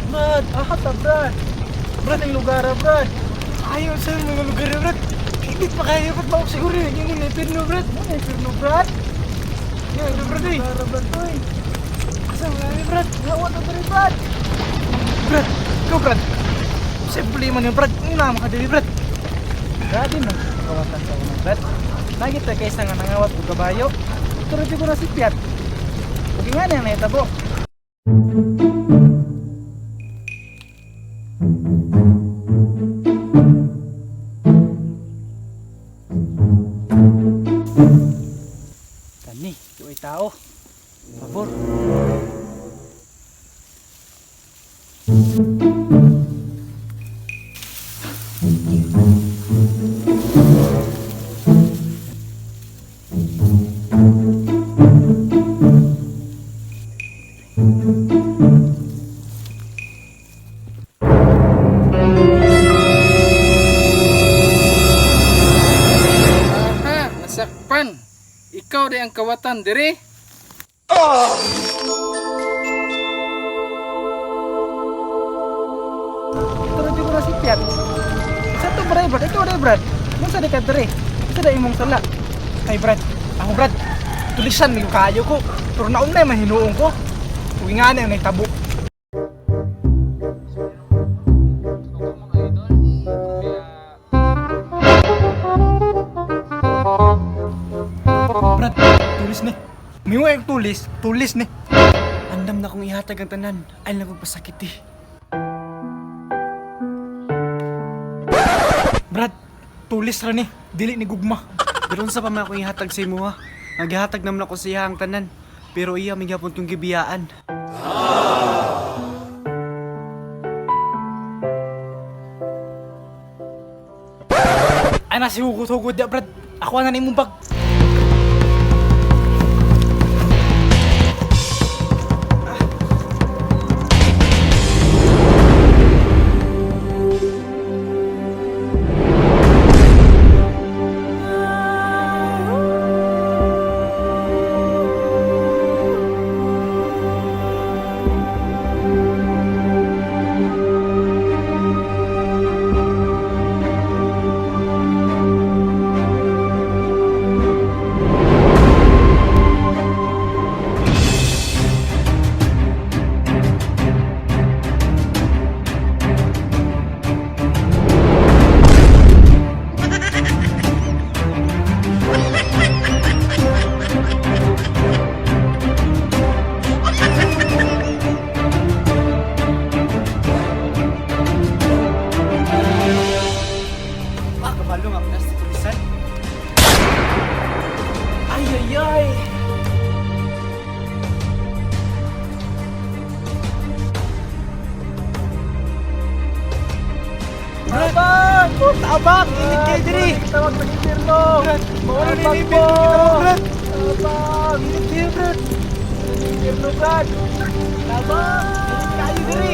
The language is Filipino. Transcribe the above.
Brad, ahat na Brad. Brad, ang lugar Brad. Ayaw sa mga lugar na, Brad. Hindi pa kaya, Brad. Bawag siguro yun. Yung inipirno, Brad. Ano yung firno Brad? Yan, Brad, eh. Lugar Brad to eh. Asa mo namin, Brad? Nawa na ba rin Brad? Brad, ikaw, Brad. Simple man yun, Brad. Ang naman ka dili, Brad. Grabe mo, kawatan sa unang Brad. Nagita kaysa nga nangawat ko kabayo. Pero di ko na si Piat. Huwag nga niya naitabo. Tani, ito ay tao. Pabor. Aha, nasakpan. Ikaw di ang kawatan diri. Pero di ko na si Piat. Sa to Brad, ikaw na Brad. Nung sa dekat dere, sa da imong sala. Ay Brad, ako Brad. Tulisan mi kayo ko. Pero naon na man hinuong ko. Huwag nga na yung naitabo. Brad, tulis ni. Miwa yung tulis ni. Andam na kong ihatag ang tanan. Ay, nagpapasakit, eh. Brad, tulis ra ni. Dili ni gugma. Pero sa pa man akong ihatag sa imo, ha? Naghatag naman ako sa iya ang tanan. Pero iya, may gapon tong gibiyaan. Ay nasi hugot-hugot ya Brad. Ako na ni mong bag. Kabalo nga pala sa tulisan. Ay ay ay. Tabang! Tabang! Init kayo diri! Tawag na impirno! Brad, mawala na Tabang yung po! impirno kita mo, Brad. Tabang! Init kayo, Brad! Impirno, Brad! Tabang! Init kayo diri!